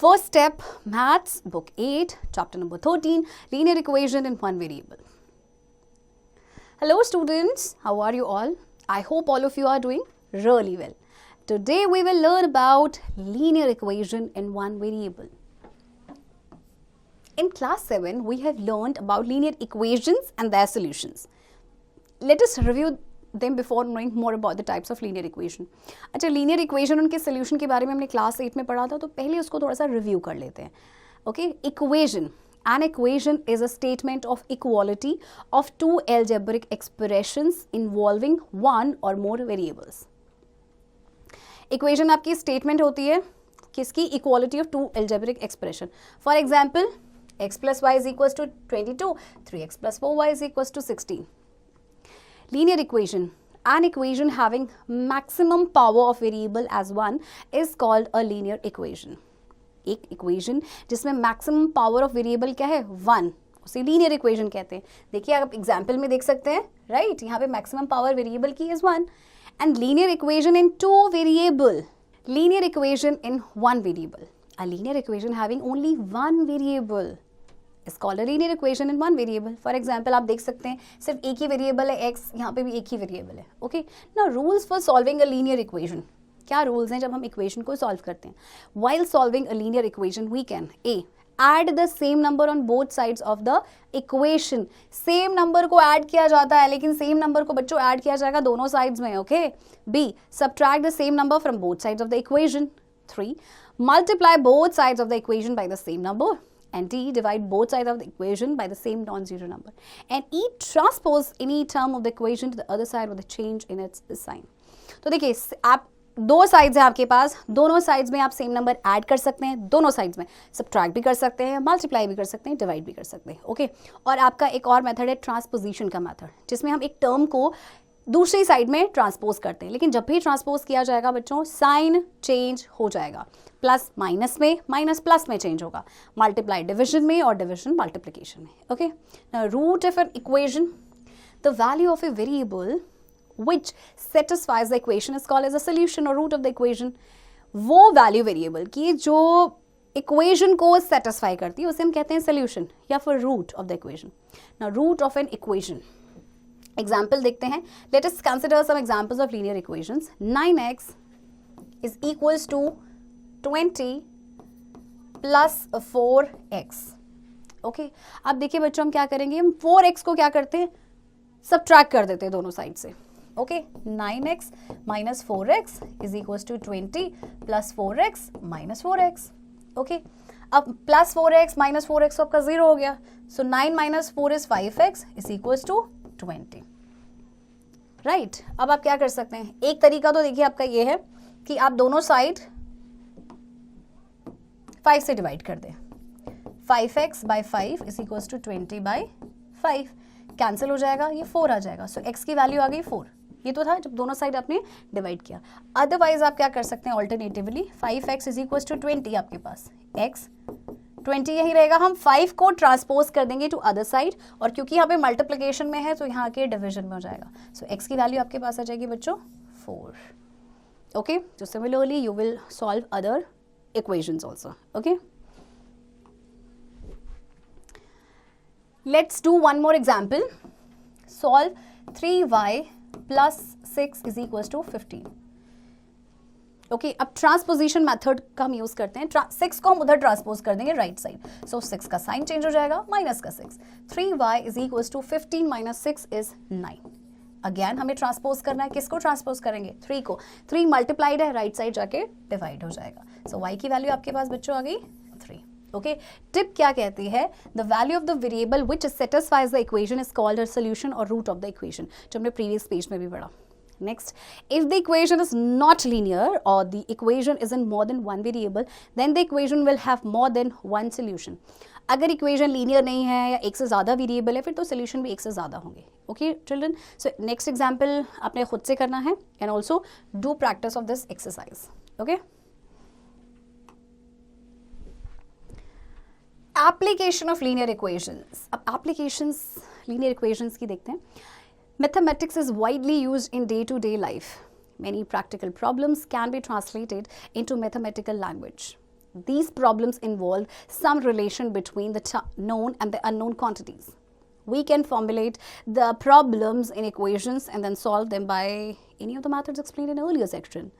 First step, Maths, Book 8, Chapter number 13, Linear Equation in One Variable. Hello students, how are you all? I hope all of you are doing really well. Today we will learn about linear equation in one variable. In class 7, we have learned about linear equations and their solutions. Let us review them before knowing more about the types of linear equation. अच्छा, linear equation उनके solution के बारे में हमने class 8 में पढ़ा था, तो पहले उसको थोड़ा सा review कर लेते हैं. Okay, equation. An equation is a statement of equality of two algebraic expressions involving one or more variables. Equation आपकी statement होती है किसकी? Equality of two algebraic expression. For example, x plus y is equals to 22, 3x plus 4y is equals to 16. Linear equation. An equation having maximum power of variable as 1 is called a linear equation. एक equation जिसमें maximum power of variable क्या है? 1. उसे linear equation कहते हैं. देखिए आप example में देख सकते हैं, right? यहाँ पे maximum power variable की is 1. And linear equation in two variable. Linear equation in one variable. A linear equation having only one variable is called a linear equation in one variable. For example, आप देख सकते हैं सिर्फ एक ही variable है x, यहाँ पे भी एक ही variable है. Okay? Now rules for solving a linear equation. क्या rules हैं जब हम equation को solve करते हैं? While solving a linear equation, we can A. Add the same number on both sides of the equation. Same number को add किया जाता है, लेकिन same number को बच्चों add किया जाएगा दोनों sides में. Okay? B. Subtract the same number from both sides of the equation. 3. Multiply both sides of the equation by the same number. And D, divide both sides of the equation by the same non-zero number. And E, transpose any term of the equation to the other side with a change in its sign. तो देखिए आप दो sides हैं आपके पास, दोनों sides में आप same number add कर सकते हैं, दोनों साइड्स में सब्ट्रैक्ट भी कर सकते हैं, मल्टीप्लाई भी कर सकते हैं, डिवाइड भी कर सकते हैं. ओके, और आपका एक और मेथड है ट्रांसपोजिशन का मेथड, जिसमें हम एक टर्म को दूसरी साइड में ट्रांसपोज करते हैं. लेकिन जब भी ट्रांसपोज किया जाएगा बच्चों, साइन चेंज हो जाएगा. प्लस माइनस में, माइनस प्लस में चेंज होगा. मल्टीप्लाई डिविजन में और डिविजन मल्टीप्लिकेशन में. Okay, root of an equation, the value of a variable which satisfies the equation is called as a solution or root of the equation. वो value variable की जो equation को satisfy करती है उसे हम कहते हैं सोल्यूशन या फिर root of the equation. Now root of an equation, example देखते हैं. Let us consider some examples of linear equations. 9x is equals to 20 plus 4x. Okay, अब देखिए बच्चों हम क्या करेंगे, हम 4x को क्या करते हैं, सब्ट्रैक्ट कर देते हैं दोनों साइड से. Okay, 9x minus 4x is equals to 20 plus 4x minus 4x. Okay, अब प्लस 4x माइनस 4x आपका 0 हो गया. So 9 minus 4 is 5x is equals to 20. Right, अब आप क्या कर सकते हैं, एक तरीका तो देखिए आपका ये है कि आप दोनों साइड 5 से डिवाइड कर दें. 5x by 5 is equals to 20 by 5. Cancel हो जाएगा, ये 4 आ जाएगा. सो x की वैल्यू आ गई 4. ये तो था जब दोनों साइड आपने डिवाइड किया. अदरवाइज आप क्या कर सकते हैं, alternatively 5x is equals to 20 आपके पास, x 20 यही रहेगा. हम 5 को ट्रांसपोज कर देंगे टू अदर साइड, और क्योंकि यहाँ पे मल्टीप्लिकेशन में है तो यहाँ के डिवीजन में हो जाएगा. सो x की वैल्यू आपके पास आ जाएगी बच्चों 4. Okay, so similarly you will solve other equations also. Okay, let's do one more example. Solve 3y plus 6 is equals to 15. Okay, अब ट्रांसपोजिशन मेथड का हम यूज करते हैं. 6 को हम उधर ट्रांसपोज कर देंगे राइट साइड. सो 6 का साइन चेंज हो जाएगा, माइनस का 6. 3y is equals to 15 minus 6 is 9. Again हमें ट्रांसपोज करना है, किसको ट्रांसपोज करेंगे, 3 को. 3 मल्टीप्लाइड है, राइट साइड जाके डिवाइड हो जाएगा. सो y की वैल्यू आपके पास बच्चों आ गई 3. ओके, टिप क्या कहती है, the value of the variable which satisfies the equation is called a solution और रूट ऑफ द इक्वेशन, जो हमने प्रीवियस पेज में भी पढ़ा. Next, if the equation is not linear or the equation is in more than one variable, then the equation will have more than one solution. अगर equation linear नहीं है या एक से ज़्यादा वेरिएबल है, फिर तो सोल्यूशन भी एक से ज़्यादा होंगे. Okay children, so next example आपने खुद से करना है and also do practice of this exercise. Okay, application of linear equations. अब एप्लीकेशंस लीनियर इक्वेशंस की देखते हैं. Mathematics is widely used in day-to-day life. Many practical problems can be translated into mathematical language. These problems involve some relation between the known and the unknown quantities. We can formulate the problems in equations and then solve them by any of the methods explained in earlier section.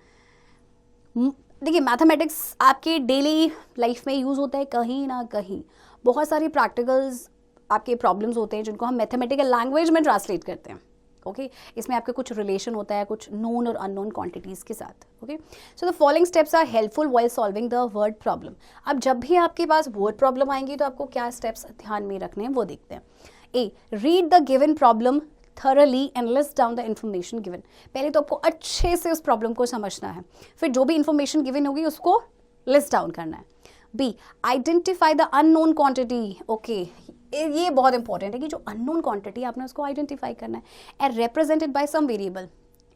देखिए mathematics आपके daily life में use होता है कहीं ना कहीं. बहुत सारी प्रैक्टिकल्स आपके प्रॉब्लम्स होते हैं जिनको हम मैथमेटिकल लैंग्वेज में ट्रांसलेट करते हैं. ओके इसमें आपके कुछ रिलेशन होता है कुछ नोन और अननोन क्वांटिटीज़ के साथ. Okay so the following steps are helpful while solving the word problem. अब जब भी आपके पास वर्ड प्रॉब्लम आएंगी तो आपको क्या स्टेप्स ध्यान में रखने हैं वो देखते हैं. A, read the given problem thoroughly and list down the information given. पहले तो आपको अच्छे से उस प्रॉब्लम को समझना है, फिर जो भी इंफॉर्मेशन गिवन होगी उसको लिस्ट डाउन करना है. B, identify the unknown quantity. Okay ये बहुत इंपॉर्टेंट है कि जो अननोन क्वांटिटी आपने उसको आइडेंटिफाई करना है and represented by some variable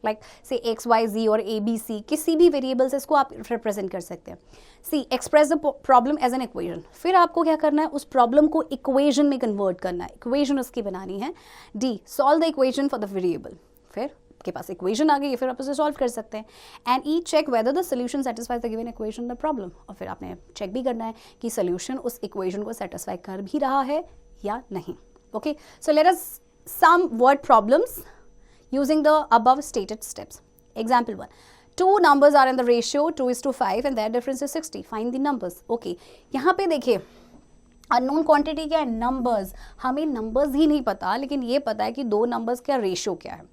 like say X Y Z और ए बी सी, किसी भी वेरिएबल से इसको आप रिप्रेजेंट कर सकते हैं. C, express the problem as an equation. फिर आपको क्या करना है उस प्रॉब्लम को इक्वेशन में कन्वर्ट करना है, इक्वेशन उसकी बनानी है. D, solve the equation for the variable. फिर आपके पास इक्वेशन आ गई, फिर आप उसे सॉल्व कर सकते हैं. And E, check whether the solution satisfies the given equation the problem. और फिर आपने चेक भी करना है कि सोल्यूशन उस इक्वेशन को सेटिस्फाई कर भी रहा है या नहीं. Okay so let us some word problems using the above stated steps. Example 1. Two numbers are in the ratio 2:5 and their difference is 60. Find the numbers. Okay. यहाँ पे देखिए unknown quantity क्या है? Numbers. हमें numbers ही नहीं पता लेकिन ये पता है कि दो numbers का ratio क्या है.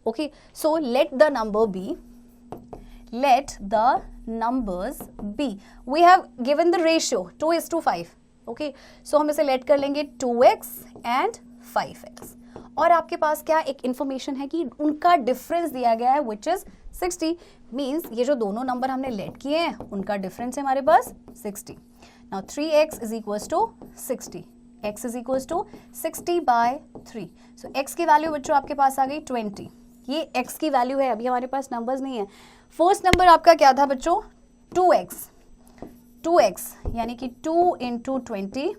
Okay. So let the number be. Let the numbers be. We have given the ratio 2:5. Okay. So हम इसे let कर लेंगे 2x and 5x. और आपके पास क्या एक इन्फॉर्मेशन है कि उनका डिफरेंस दिया गया है विच इज 60. मीन्स ये जो दोनों नंबर हमने लेट किए हैं उनका डिफरेंस है हमारे पास 60. Now 3x is equals to 60. x is equals to 60/3. So x की वैल्यू बच्चों आपके पास आ गई 20. ये x की वैल्यू है, अभी हमारे पास नंबर्स नहीं है. फर्स्ट नंबर आपका क्या था बच्चों? 2x यानी कि 2 इंटू 20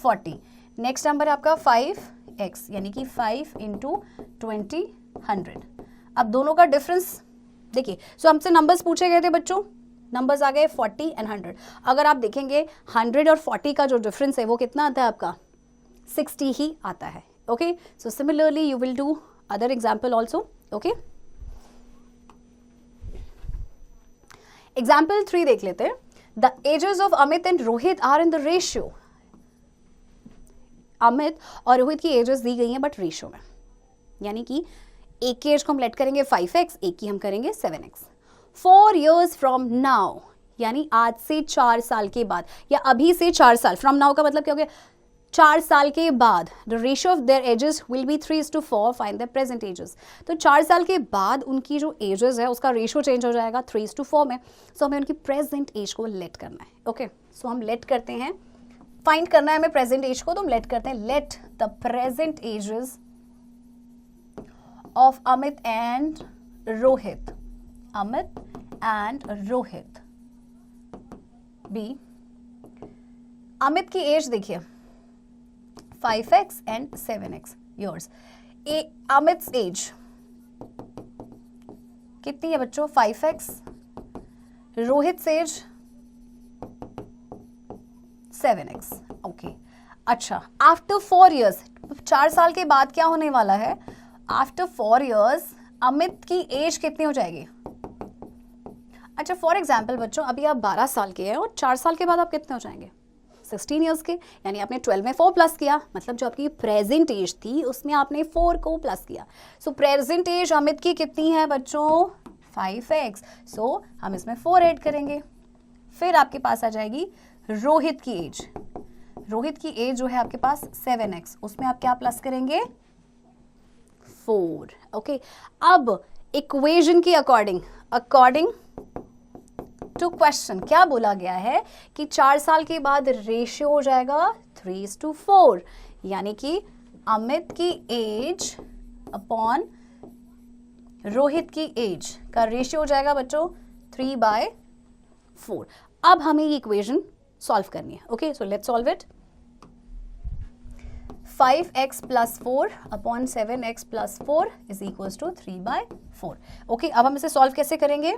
40. नेक्स्ट नंबर आपका 5x यानी कि 5 इंटू 20 100. अब दोनों का डिफरेंस देखिए. सो हमसे नंबर्स पूछे गए थे बच्चों, नंबर्स आ गए 40 एंड 100. अगर आप देखेंगे 100 और 40 का जो डिफरेंस है वो कितना आता है आपका? 60 ही आता है. Okay so similarly you will do other example also. Okay example 3 देख लेते हैं. The ages of Amit and Rohit are in the ratio. Amit और रोहित की एजेस दी गई हैं बट रेशियो में, यानी कि एक की एज को हम लेट करेंगे 5x, एक की हम करेंगे 7x. 4 years फ्रॉम नाउ यानी आज से 4 साल के बाद या अभी से 4 साल. फ्रॉम नाउ का मतलब क्या हो गया? 4 साल के बाद. The ratio of their edges will be 3:4. Find the present edges. तो 4 साल के बाद उनकी जो एजेस है उसका रेशियो चेंज हो जाएगा 3:4 में. सो हमें उनकी प्रेजेंट एज को लेट करना है. ओके सो हम लेट करते हैं, फाइंड करना है हमें प्रेजेंट एज को, तो हम लेट करते हैं. Let the present ages of Amit and Rohit. Amit and Rohit B. Amit की एज देखिए 5x and 7x yours. अमित्स as कितनी है बच्चों? 5x. Rohit age 7x. Okay अच्छा, आफ्टर 4 years 4 साल के बाद क्या होने वाला है? आफ्टर 4 years अमित की एज कितनी हो जाएगी? अच्छा फॉर एग्जाम्पल बच्चों अभी आप 12 साल के हैं और 4 साल के बाद आप कितने हो जाएंगे? 16 years के. यानी आपने 12 में 4 प्लस किया, मतलब जो आपकी प्रेजेंट एज थी उसमें आपने 4 को प्लस किया. सो प्रेजेंट एज अमित की कितनी है बच्चों? 5x. सो हम इसमें 4 ऐड करेंगे. फिर आपके पास आ जाएगी रोहित की एज. रोहित की एज जो है आपके पास 7x, उसमें आप क्या प्लस करेंगे? 4. ओके अब इक्वेशन की अकॉर्डिंग टू क्वेश्चन क्या बोला गया है कि 4 साल के बाद रेशियो हो जाएगा 3:4, यानी कि अमित की एज अपॉन रोहित की एज का रेशियो हो जाएगा बच्चों 3/4. अब हमें ये इक्वेशन सॉल्व करनी है. Okay so let's solve it. 5x plus 4 upon 7x plus 4 is equals to 3/4. Okay अब हम इसे सॉल्व कैसे करेंगे?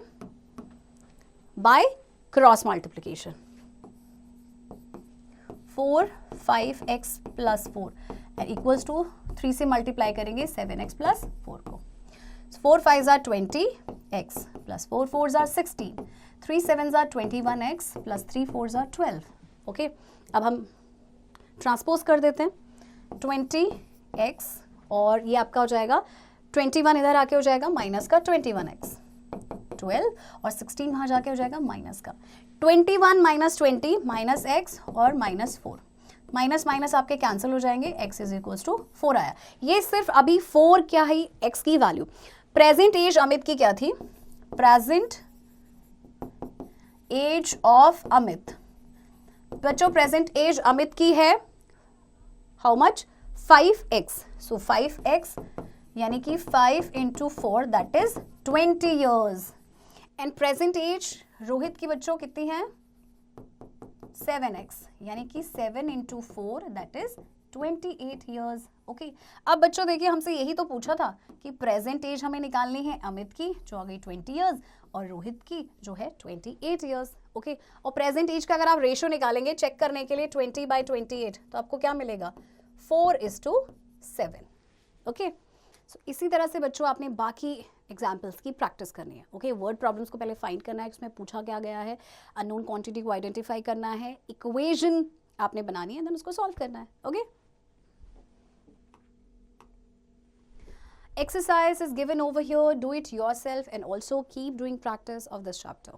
By cross multiplication. 4 5x plus 4 and equals to 3 से मल्टीप्लाई करेंगे 7x प्लस 4 को. 4 5s are 20x plus 4 4s are 16. 3 7s are 21x plus 3 4s are 12. Okay, अब हम ट्रांसपोज कर देते हैं. 20x और ये आपका हो जाएगा 21 इधर आके हो जाएगा माइनस का 21x, 12 और 16 वहाँ जाके हो जाएगा माइनस का 21 माइनस 20 माइनस x और माइनस 4. माइनस माइनस आपके कैंसिल हो जाएंगे. x इज इक्वल्स टू 4 आया. ये सिर्फ अभी 4 क्या है x की वैल्यू. प्रेजेंट एज अमित की क्या थी? Present age of Amit. बच्चों प्रेजेंट एज अमित की है how much? 5x. So 5x यानी कि 5 into 4 that is 20 years. And present age Rohit की बच्चों कितनी है? 7x यानी कि 7 into 4 that is 28 years. Okay, अब बच्चों देखिए हमसे यही तो पूछा था कि प्रेजेंट एज हमें निकालनी है अमित की जो आ गई 20 ईयर्स और रोहित की जो है 28 ईयर्स. ओके, और प्रेजेंट एज का अगर आप रेशियो निकालेंगे चेक करने के लिए 20/28 तो आपको क्या मिलेगा? 4:7. ओके, सो इसी तरह से बच्चों आपने बाकी एग्जाम्पल्स की प्रैक्टिस करनी है. ओके, वर्ड प्रॉब्लम्स को पहले फाइंड करना है, उसमें पूछा क्या गया है, अननोन क्वांटिटी को आइडेंटिफाई करना है, इक्वेशन आपने बनानी है, देन उसको सॉल्व करना है. Okay, exercise is given over here. Do it yourself and also keep doing practice of this chapter.